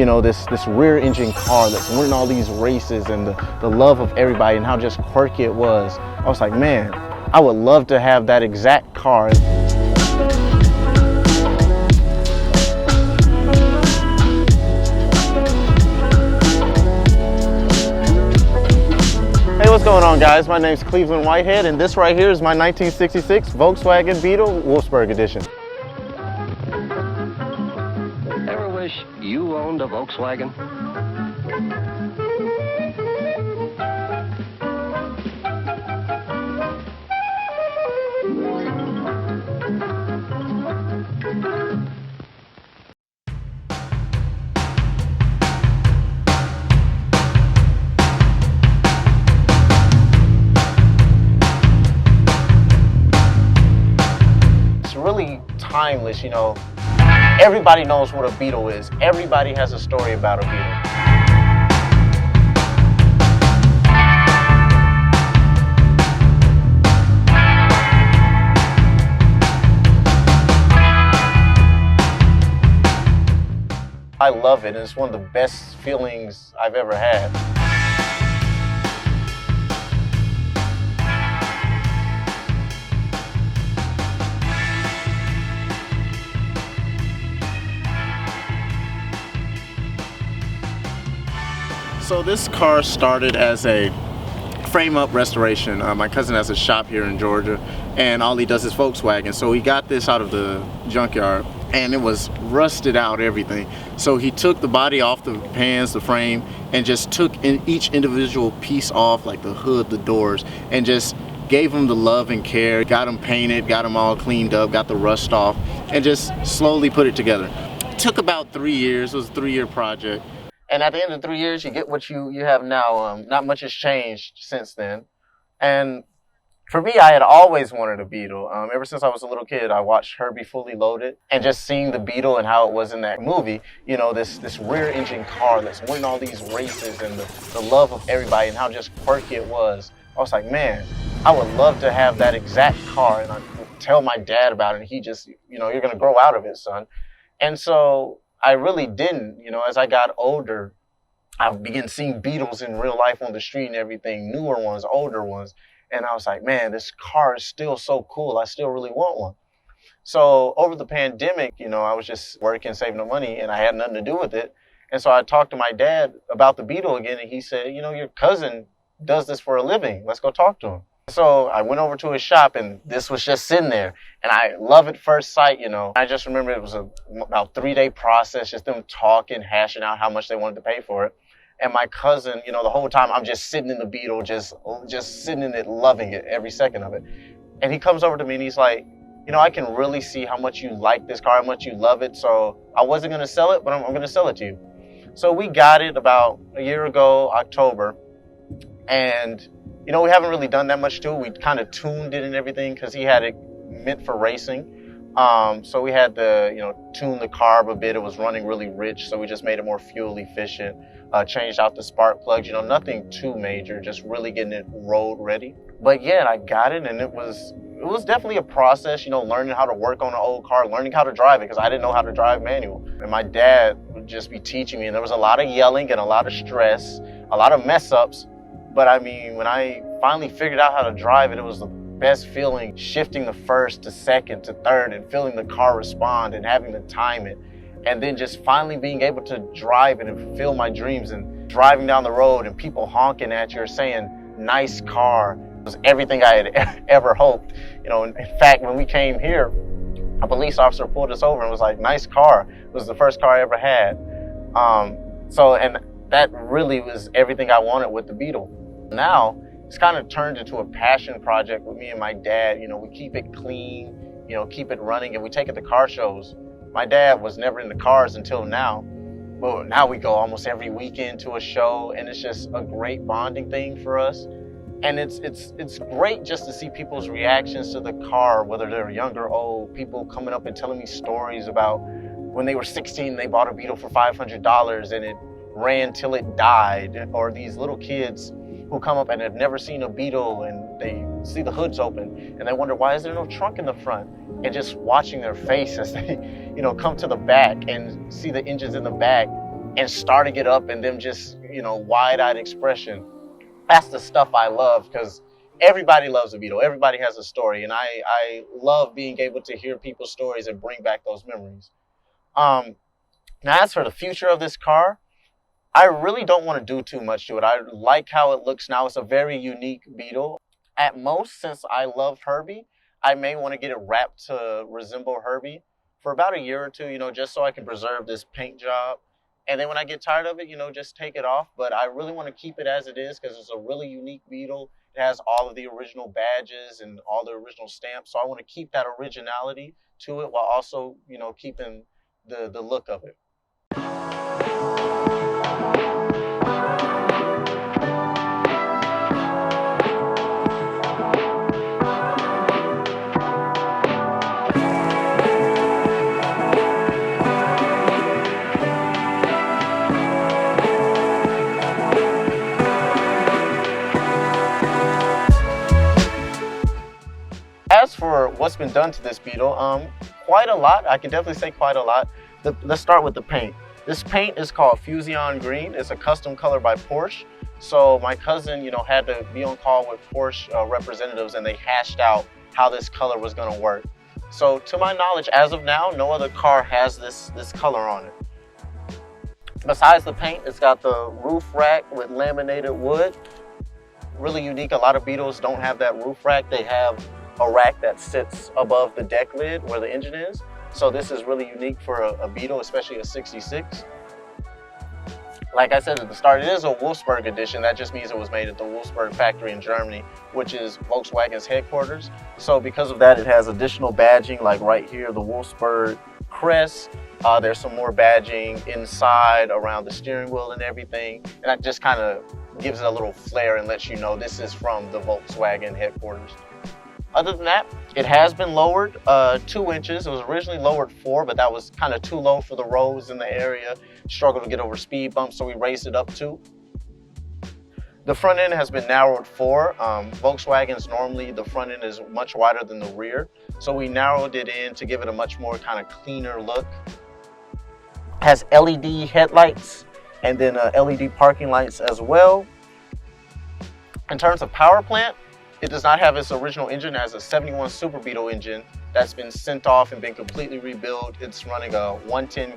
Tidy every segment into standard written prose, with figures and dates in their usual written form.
this rear engine car that's winning all these races and the love of everybody and how just quirky it was. I was like, man, I would love to have that exact car. Hey, what's going on, guys? My name's Cleveland Whitehead, and this right here is my 1966 Volkswagen Beetle Wolfsburg edition. Ever wish you owned a Volkswagen? Really timeless, everybody knows what a Beetle is. Everybody has a story about a Beetle. I love it, and it's one of the best feelings I've ever had. So this car started as a frame-up restoration. My cousin has a shop here in Georgia, and all he does is Volkswagen. So he got this out of the junkyard, and it was rusted out, everything. So he took the body off the pans, the frame, and just took each individual piece off, like the hood, the doors, and just gave them the love and care, got them painted, got them all cleaned up, got the rust off, and just slowly put it together. It took about 3 years. It was a 3-year project. And at the end of 3 years, you get what you have now. Not much has changed since then. And for me, I had always wanted a Beetle. Ever since I was a little kid, I watched Herbie Fully Loaded. And just seeing the Beetle and how it was in that movie, this rear engine car that's winning all these races and the love of everybody and how just quirky it was. I was like, man, I would love to have that exact car. And I would tell my dad about it. And he just, you're going to grow out of it, son. And so I really didn't. As I got older, I began seeing Beetles in real life on the street and everything, newer ones, older ones. And I was like, man, this car is still so cool. I still really want one. So over the pandemic, I was just working, saving the money, and I had nothing to do with it. And so I talked to my dad about the Beetle again, and he said, your cousin does this for a living. Let's go talk to him. So I went over to his shop, and this was just sitting there. And I love at first sight, I just remember it was about 3-day process, just them talking, hashing out how much they wanted to pay for it. And my cousin, the whole time I'm just sitting in the Beetle, just sitting in it, loving it, every second of it. And he comes over to me and he's like, I can really see how much you like this car, how much you love it. So I wasn't going to sell it, but I'm going to sell it to you. So we got it about a year ago, October. And we haven't really done that much to it. We kind of tuned it and everything because he had it meant for racing. So we had to, tune the carb a bit. It was running really rich, so we just made it more fuel efficient. Changed out the spark plugs, nothing too major, just really getting it road ready. But yeah, I got it, and it was definitely a process, learning how to work on an old car, learning how to drive it, because I didn't know how to drive manual. And my dad would just be teaching me, and there was a lot of yelling and a lot of stress, a lot of mess ups. But I mean, when I finally figured out how to drive it, it was the best feeling, shifting the first to second to third and feeling the car respond and having to time it. And then just finally being able to drive it and fulfill my dreams and driving down the road and people honking at you or saying, nice car. It was everything I had ever hoped. In fact, when we came here, a police officer pulled us over and was like, nice car. It was the first car I ever had. And that really was everything I wanted with the Beetle. Now, it's kind of turned into a passion project with me and my dad. We keep it clean, keep it running, and we take it to car shows. My dad was never into cars until now. Well, now we go almost every weekend to a show, and it's just a great bonding thing for us. And it's great just to see people's reactions to the car, whether they're young or old, people coming up and telling me stories about when they were 16, they bought a Beetle for $500 and it ran till it died, or these little kids who come up and have never seen a Beetle and they see the hoods open and they wonder, why is there no trunk in the front? And just watching their face as they, come to the back and see the engines in the back and starting it up and them just, wide-eyed expression. That's the stuff I love, because everybody loves a Beetle. Everybody has a story, and I love being able to hear people's stories and bring back those memories. Now, as for the future of this car, I really don't want to do too much to it. I like how it looks now. It's a very unique Beetle. At most, since I love Herbie, I may want to get it wrapped to resemble Herbie for about a year or two, just so I can preserve this paint job. And then when I get tired of it, just take it off. But I really want to keep it as it is, because it's a really unique Beetle. It has all of the original badges and all the original stamps. So I want to keep that originality to it while also, keeping the look of it. As for what's been done to this Beetle, quite a lot. I can definitely say quite a lot. Let's start with the paint. This paint is called Fusion Green. It's a custom color by Porsche. So my cousin, had to be on call with Porsche representatives, and they hashed out how this color was going to work. So to my knowledge, as of now, no other car has this color on it. Besides the paint, it's got the roof rack with laminated wood. Really unique. A lot of Beetles don't have that roof rack. They have a rack that sits above the deck lid where the engine is. So this is really unique for a Beetle, especially a 66. Like I said at the start, it is a Wolfsburg edition. That just means it was made at the Wolfsburg factory in Germany, which is Volkswagen's headquarters. So because of that, it has additional badging, like right here, the Wolfsburg crest. There's some more badging inside around the steering wheel and everything. And that just kind of gives it a little flair and lets you know this is from the Volkswagen headquarters. Other than that, it has been lowered 2 inches. It was originally lowered 4, but that was kind of too low for the roads in the area. Struggled to get over speed bumps, so we raised it up 2. The front end has been narrowed 4. Volkswagens, normally the front end is much wider than the rear. So we narrowed it in to give it a much more kind of cleaner look. It has LED headlights and then LED parking lights as well. In terms of power plant, it does not have its original engine. It has a 71 Super Beetle engine that's been sent off and been completely rebuilt. It's running a 110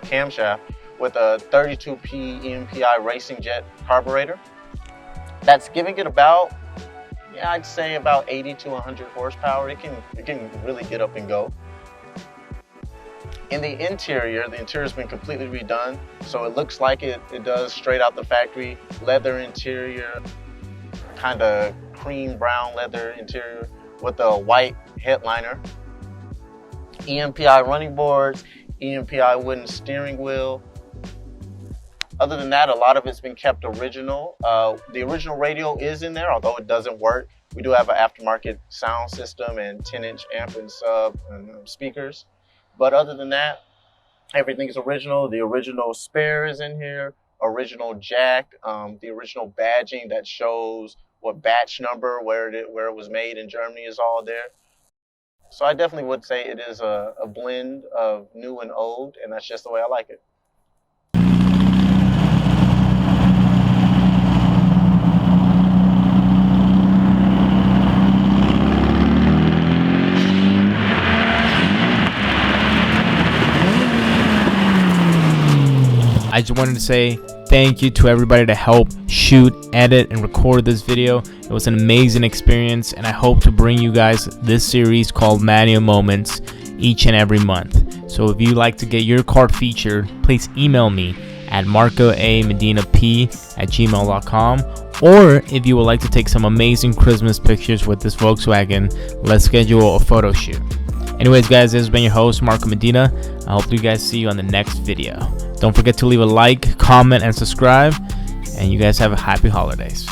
camshaft with a 32P EMPI racing jet carburetor. That's giving it about, I'd say about 80 to 100 horsepower. It can really get up and go. In the interior's been completely redone. So it looks like it does straight out the factory. Leather interior, kind of cream brown leather interior with a white headliner. EMPI running boards, EMPI wooden steering wheel. Other than that, a lot of it's been kept original. The original radio is in there, although it doesn't work. We do have an aftermarket sound system and 10-inch amp and sub and speakers. But other than that, everything is original. The original spare is in here, original jack, the original badging that shows what batch number, where it was made in Germany is all there. So I definitely would say it is a blend of new and old, and that's just the way I like it. I just wanted to say thank you to everybody to help shoot, edit, and record this video. It was an amazing experience, and I hope to bring you guys this series called Medina Moments each and every month. So if you'd like to get your car featured, please email me at marcoamedinap@gmail.com. Or if you would like to take some amazing Christmas pictures with this Volkswagen, let's schedule a photo shoot. Anyways, guys, this has been your host, Marco Medina. I hope you guys see you on the next video. Don't forget to leave a like, comment, and subscribe. And you guys have a happy holidays.